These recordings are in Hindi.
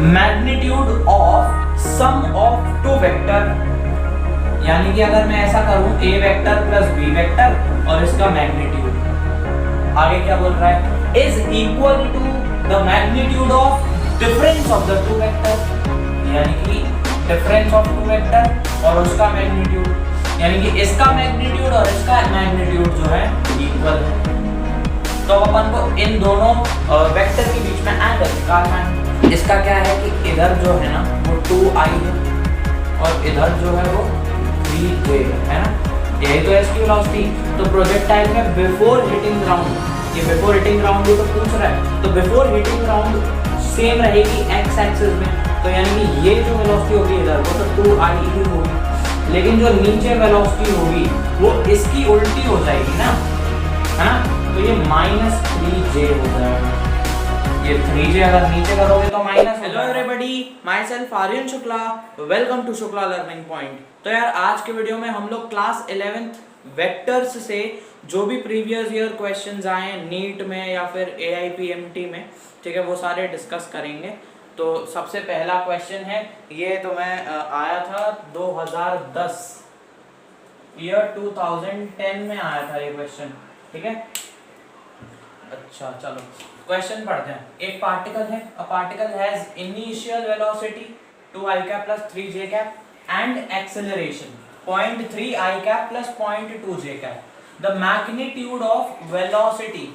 Magnitude of sum of two vector, यानी कि अगर मैं ऐसा करूं a vector plus b vector और इसका मैग्नीट्यूड आगे क्या बोल रहा है, is equal to the magnitude of difference of the two vector, यानी कि डिफरेंस ऑफ टू वेक्टर और उसका मैग्नीट्यूड, यानी कि इसका मैग्नीट्यूड और इसका मैग्नीट्यूड जो है इक्वल है। तो अपन को इन दोनों वेक्टर के बीच में एंगल निकालना है। इसका क्या है कि इधर जो है ना वो 2i है और इधर जो है वो 3j है ना, यही तो है इसकी वेलोसिटी। तो प्रोजेक्टाइल में बिफोर हिटिंग ग्राउंड, ये बिफोर हिटिंग ग्राउंड भी तो पूछ रहा है, तो बिफोर हिटिंग ग्राउंड सेम रहेगी x एक्सिस में, तो यानी कि ये जो वेलोसिटी होगी इधर वो तो 2i ही होगी, लेकिन जो नीचे वेलोसिटी होगी वो इसकी उल्टी हो जाएगी ना, है ना, तो ये -3j हो जाएगा। ये 3j अगर नीचे करोगे तो minus. Hello everybody, myself Aryan Shukla, welcome to Shukla learning point. तो यार आज के वीडियो में हम लोग क्लास 11th वेक्टर्स से जो भी प्रीवियस ईयर क्वेश्चंस आए नीट में या फिर AIPMT में, ठीक है, वो सारे डिस्कस करेंगे। तो सबसे पहला क्वेश्चन है, ये तो मैं आया था 2010 ईयर 2010 में आया था ये क्वेश्चन, ठीक है। अच्छा चलो क्वेश्चन पढ़ते हैं। एक पार्टिकल है, a particle has initial velocity 2i cap plus 3j cap and acceleration 0.3i cap plus 0.2j cap. The magnitude of velocity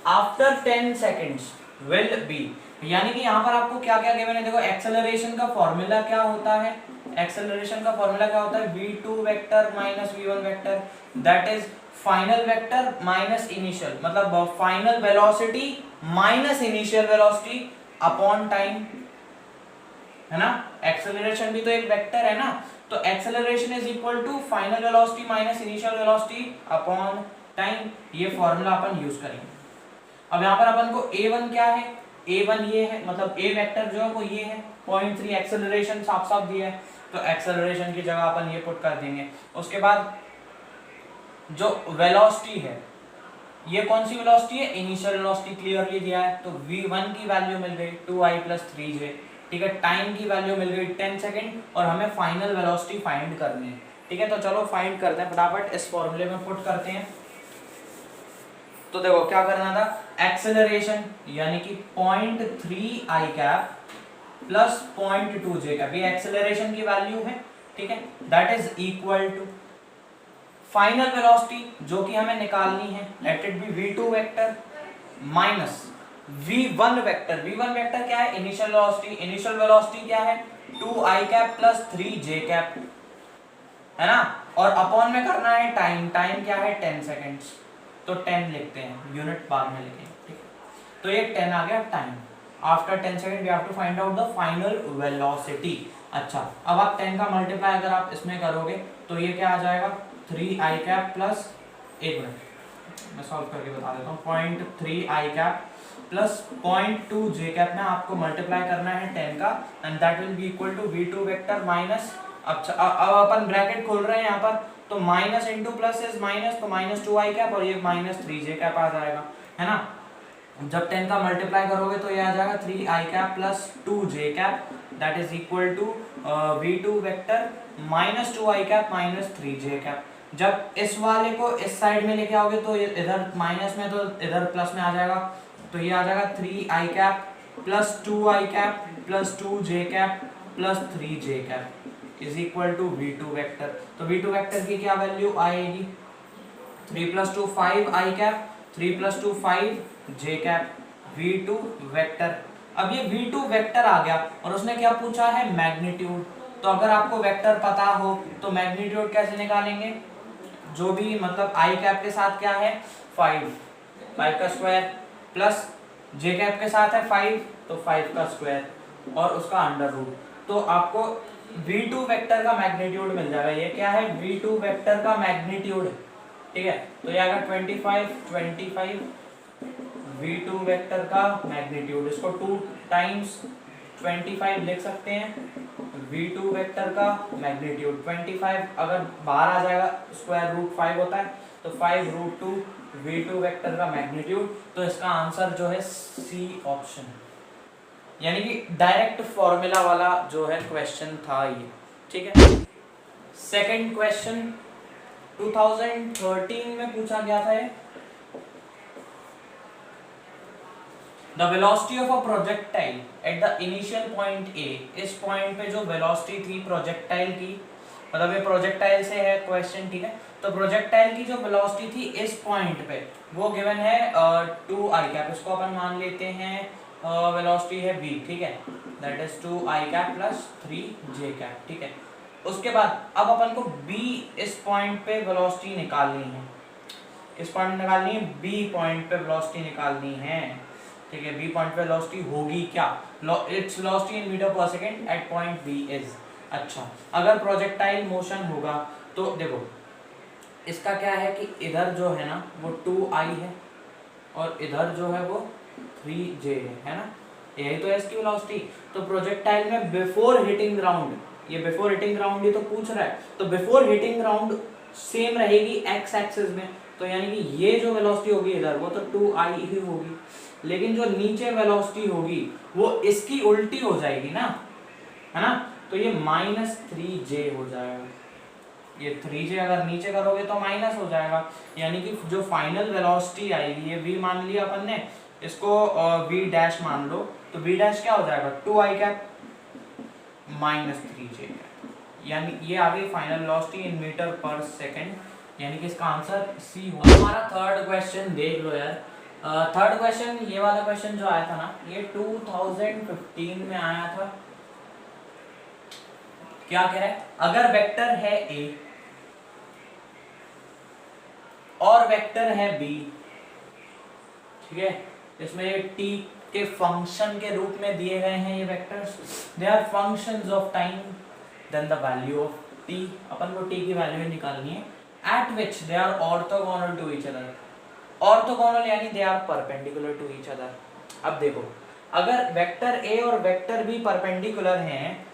after 10 seconds will be, यानी कि यहाँ पर आपको क्या क्या गिवन है, देखो एक्सेलरेशन का फॉर्मूला क्या होता है, एक्सेलरेशन का फॉर्मूला क्या होता है, v2 vector minus v1 vector, that is final vector minus initial, मतलब final velocity minus initial velocity upon time, है ना। एक्सेलरेशन भी तो एक वेक्टर है ना, तो acceleration is equal to final velocity minus initial velocity upon time, ये फॉर्मूला अपन यूज करेंगे। अब यहाँ पर अपन को a1 क्या है, a1 ये है, मतलब a वेक्टर जो है वो ये है, 0.3 एक्सेलरेशन साफ साफ दिया है, तो एक्सेलरेशन की जगह अपन ये पुट कर देंगे। उसके बाद जो वेलोसिटी है, ये कौन सी वेलोसिटी है, इनिशियल वेलोसिटी क्लियरली दिया है, तो v1 की वैल्यू मिल गई 2i प्लस 3j, ठीक है। टाइम की वैल्यू मिल गई 10 सेकंड और हमें फाइनल वेलोसिटी फाइंड करनी है, ठीक है। तो चलो फाइंड करते हैं फटाफट, इस फॉर्मूले में पुट करते हैं। तो देखो क्या करना था, एक्सेलरेशन यानी कि 0.3i cap plus 0.2j cap, ये एक्सेलरेशन की वैल्यू है, ठीक है, that is equal to final velocity जो कि हमें निकालनी है, let it be v2 vector minus v1 vector, v1 vector क्या है, इनिशियल वेलोसिटी, इनिशियल वेलोसिटी क्या है 2i cap plus 3j cap, है ना, और अपॉन में करना है टाइम, टाइम क्या है 10 सेकंड्स, तो 10 लिखते हैं, यूनिट बाद में लिखेंगे, ठीक है। तो ये 10 आ गया time, after 10 second we have to find out the final velocity. अच्छा अब आप 10 का मल्टीप्लाई अगर आप इसमें करोगे तो ये क्या आ जाएगा, 3i कैप प्लस, एक मिनट मैं सॉल्व करके बता देता हूँ, 0.3i cap plus 0.2j cap में आपको मल्टीप्लाई करना है 10 का, and that will be equal to v2 vector minus, अच्छा अब अपन ब्रैकेट खोल रहे हैं यहाँ पर, तो minus into plus is minus, तो माइनस 2i कैप और ये माइनस 3j कैप आ जाएगा, है ना। जब 10 का मल्टीप्लाई करोगे तो ये आ जाएगा 3i cap plus 2j cap, that is equal to v2 vector minus 2i cap minus 3j cap. जब इस वाले को इस साइड में लेके आओगे तो इधर माइनस में, तो इधर प्लस में आ जाएगा, तो ये आ जाएगा 3i cap plus 2i cap plus 2j cap plus 3j cap is equal to v2 vector. तो v2 वेक्टर की क्या वैल्यू आएगी, 3 plus 2 5i cap, 3 plus 2 5j cap, v2 vector. अब ये v2 वेक्टर आ गया और उसने क्या पूछा है, मैग्नीट्यूड। तो अगर आपको वेक्टर पता हो तो मैग्नीट्यूड कैसे निकालेंगे, जो भी मतलब i कैप के साथ क्या है 5 का स्क्वायर प्लस j कैप के साथ है 5, तो 5 का स्क्वायर और उसका अंडर रूट, तो आपको v2 वेक्टर का मैग्नीट्यूड मिल जाएगा। ये क्या है, v2 वेक्टर का मैग्नीट्यूड, ठीक है। तो ये आएगा 25 v2 वेक्टर का मैग्नीट्यूड, इसको 2 टाइम्स 25 लिख सकते हैं, v2 वेक्टर का मैग्नीट्यूड 25, अगर बाहर आ जाएगा स्क्वायर रूट 5 होता है, तो 5 रूट 2 v2 वेक्टर का मैग्नीट्यूड। तो इसका आंसर जो है सी ऑप्शन, यानी कि डायरेक्ट फॉर्मूला वाला जो है क्वेश्चन था ये, ठीक है। सेकंड क्वेश्चन 2013 में पूछा गया था ये। The velocity of a projectile at the initial point A, इस पॉइंट पे जो वेलोसिटी थी प्रोजेक्टाइल की, मतलब ये प्रोजेक्टाइल से है क्वेश्चन, ठीक है। तो प्रोजेक्टाइल की जो वेलोसिटी थी इस पॉइंट पे वो गिवन है 2 आई कैप, इसको अपन मान लेते हैं वेलोसिटी है v, ठीक है, that is 2 I cap plus 3 J cap, ठीक है। उसके बाद अब अपन को b इस पॉइंट पे वेलोसिटी निकालनी है, किस पॉइंट निकालनी है, b पॉइंट पे वेलोसिटी निकालनी है, ठीक है। b पॉइंट पे वेलोसिटी होगी क्या, it's velocity in metre per second at point b is. अच्छा, अगर प्रोजेक्टाइल मोशन होगा तो देखो इसका क्या है कि इधर जो है ना वो 2i है और इधर जो है वो 3j है ना, यही तो है इसकी वेलोसिटी। तो प्रोजेक्टाइल में बिफोर हिटिंग ग्राउंड, ये बिफोर हिटिंग ग्राउंड ही तो पूछ रहा है, तो बिफोर हिटिंग ग्राउंड सेम रहेगी एक्स एक्सिस में, तो यानी कि ये जो वेलोसिटी होगी इधर वो तो 2i ही होगी, लेकिन जो नीचे वेलोसिटी होगी वो इसकी उल्टी हो जाएगी ना, है ना, तो ये -3j हो जाएगा। ये 3j अगर नीचे करोगे तो माइनस हो जाएगा, यानी कि जो फाइनल वेलोसिटी आएगी, ये v मान लिया अपन ने, इसको v डैश मान लो, तो v डैश क्या हो जाएगा 2i कैप -3j, यानी ये आ गई final velocity in metre per second, यानी कि इसका आंसर सी होगा। हमारा थर्ड क्वेश्चन देख लो यार। थर्ड क्वेश्चन, ये वाला क्वेश्चन जो आया था ना, ये 2015 में आया था। क्या कह रहा है, अगर वेक्टर है a और वेक्टर है b, ठीक है, इसमें ये t के फंक्शन के रूप में दिए गए हैं ये vectors, they are functions of time, then the value of t, अपन को t की वैल्यू निकालनी है, at which they are orthogonal to each other, orthogonal यानी they are perpendicular to each other. अब देखो अगर वेक्टर a और वेक्टर b परपेंडिकुलर हैं,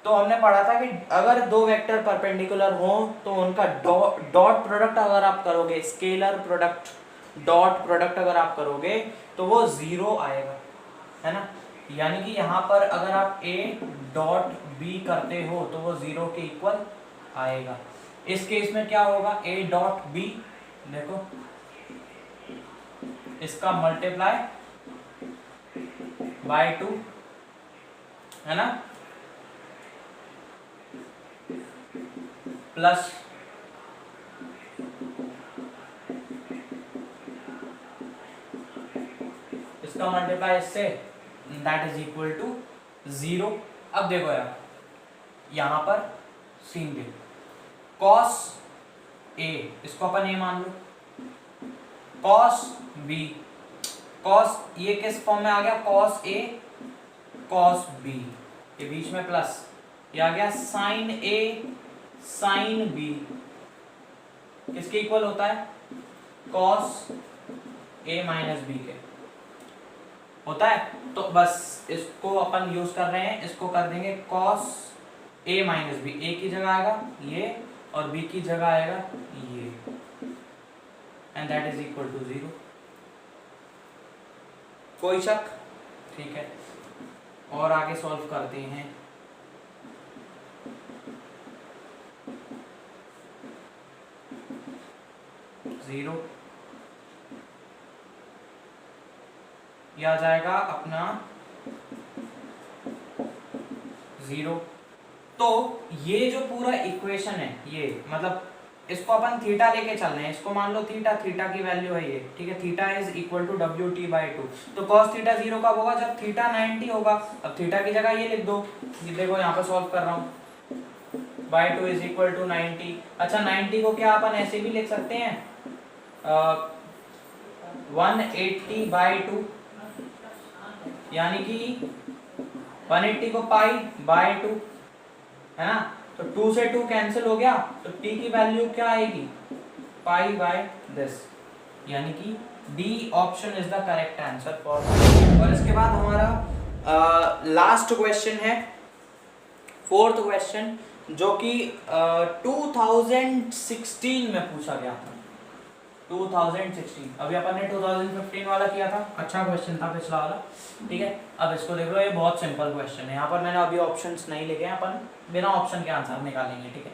तो हमने पढ़ा था कि अगर दो वेक्टर परपेंडिकुलर हो तो उनका डॉट प्रोडक्ट अगर आप करोगे, स्केलर प्रोडक्ट डॉट प्रोडक्ट अगर आप करोगे तो वो 0 आएगा, है ना, यानी कि यहाँ पर अगर आप a डॉट b करते हो तो वो 0 के इक्वल आएगा। इस केस में क्या होगा, a डॉट b, देखो इसका मल्टीप्लाई बाय 2, है ना, प्लस इसका मल्टीप्लाई इससे, दैट इज इक्वल टू 0। अब देखो यार यहां पर सीन दे, cos a, इसको अपन a मान लो, cos b, cos ये किस फॉर्म में आ गया, cos a cos b, ये बीच में प्लस, ये आ गया sin a sin b, किसके इक्वल होता है, cos a माइनस b के होता है। तो बस इसको अपन यूज कर रहे हैं, इसको कर देंगे cos a minus b, a की जगह आएगा ये और b की जगह आएगा ये, and that is equal to 0। कोई शक, ठीक है, और आगे सॉल्व करते हैं। जीरो ये आ जाएगा अपना 0। तो ये जो पूरा इक्वेशन है, ये मतलब इसको अपन थीटा लेके चल रहे हैं, इसको मान लो थीटा, थीटा की वैल्यू है ये, ठीक है, theta is equal to WT/2। तो cos थीटा 0 कब होगा, जब थीटा 90 होगा। अब थीटा की जगह ये लिख दो, ये देखो यहाँ पे सॉल्व कर रहा हूँ, by2 इज इक्वल टू 90। अच्छा 90 को क्या अपन ऐसे भी लिख सकते हैं 180/2, यानी कि 180 को π/2, है ना, तो 2 से 2 कैंसिल हो गया, तो t की वैल्यू क्या आएगी π/this, यानी कि D option is the correct answer for. और इसके बाद हमारा लास्ट क्वेश्चन है, फोर्थ क्वेश्चन, जो कि 2016 में पूछा गया था। 2016। अभी अपन ने 2015 वाला किया था, अच्छा क्वेश्चन था पिछला वाला, ठीक है। अब इसको देख लो, ये बहुत सिंपल क्वेश्चन है। यहाँ पर मैंने अभी ऑप्शंस नहीं लिखे हैं, अपन बिना ऑप्शन के आंसर निकालेंगे, ठीक है।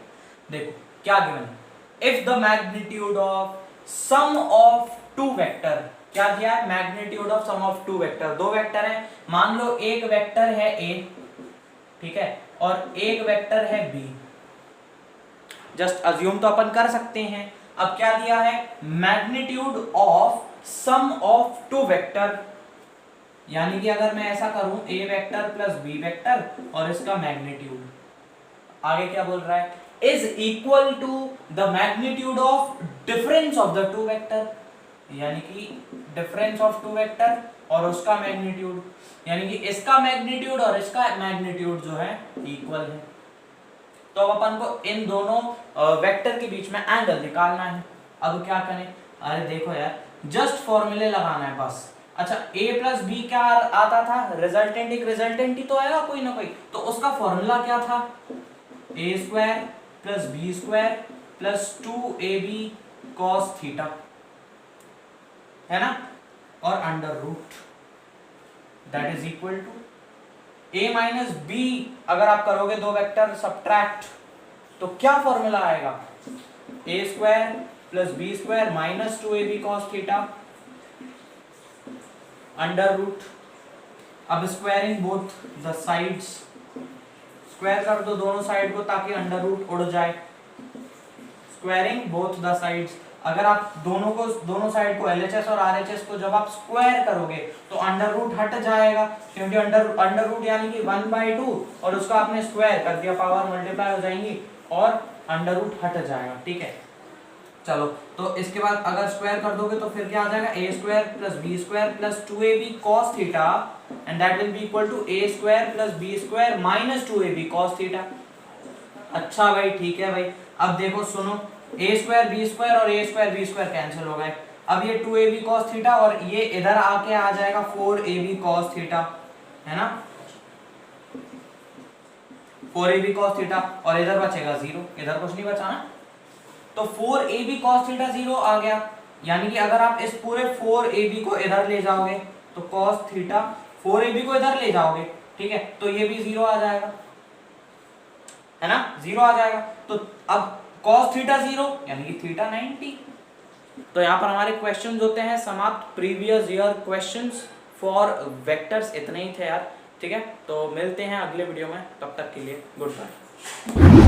देखो क्या गिवन है, if the magnitude of sum of two vector, क्या दिया है, magnitude of sum of two vector, दो वेक्टर है, मान लो एक वेक्टर है ए, ठीक है, और एक वेक्टर है बी, जस्ट अज्यूम तो अपन कर सकते हैं। अब क्या दिया है, magnitude of sum of two vector, यानी कि अगर मैं ऐसा करूं A vector plus B vector और इसका मैग्नीट्यूड, आगे क्या बोल रहा है, is equal to the magnitude of difference of the two vector, यानी कि डिफरेंस ऑफ टू वेक्टर और उसका मैग्नीट्यूड, यानी कि इसका मैग्नीट्यूड और इसका मैग्नीट्यूड जो है इक्वल है। तो अब अपन को इन दोनों वेक्टर के बीच में एंगल निकालना है। अब क्या करें, अरे देखो यार, जस्ट फॉर्मूले लगाना है बस। अच्छा, a प्लस बी क्या आता था, रिजल्टेंट, एक रिजल्टेंट ही तो आएगा कोई ना कोई, तो उसका फॉर्मूला क्या था, a square plus B square plus 2ab cos theta, है ना, और under root, that is equal to a minus B. अगर आप करोगे दो वेक्टर सब्ट्रैक्ट तो क्या फॉर्मूला आएगा, a square plus B square minus 2ab cos theta under root. अब squaring both the sides, square कर दो दोनों साइड को ताकि अंडर रूट उड़ जाए, स्क्वायरिंग बोथ द साइड्स। अगर आप दोनों साइड को LHS और RHS को जब आप स्क्वायर करोगे तो अंडर रूट हट जाएगा, क्योंकि अंडर रूट यानी कि 1/2 और उसका आपने स्क्वायर कर दिया, पावर मल्टीप्लाई हो जाएंगी और अंडर रूट हट जाएगा, ठीक है। चलो, तो इसके बाद अगर स्क्वायर कर दोगे तो फिर क्या आ जाएगा, a square plus B square plus 2ab cos theta and that will be equal to a square plus B square minus 2ab cos theta. अच्छा भाई, ठीक है भाई। अब देखो सुनो, a स्क्वायर बी स्क्वायर और a square B square cancel हो गए। अब ये 2ab cos थीटा और ये इधर आके आ जाएगा 4ab cos थीटा, है ना, 4ab cos थीटा, और इधर बचेगा 0, इधर कुछ नहीं बचा ना, तो 4ab cos थीटा 0 आ गया। यानी कि अगर आप इस पूरे 4ab को इधर ले जाओगे तो cos थीटा, 4ab को इधर ले जाओगे, ठीक है, तो ये भी 0 आ जाएगा, है ना, 0 आ जाएगा। तो अब cos थीटा 0 यानी कि थीटा 90। तो यहाँ पर हमारे क्वेश्चंस होते हैं समाप्त, previous year questions for vectors. इतने ही थे यार, ठीक है। तो मिलते हैं अगले वीडियो में, तब तक के लिए गुड बाय।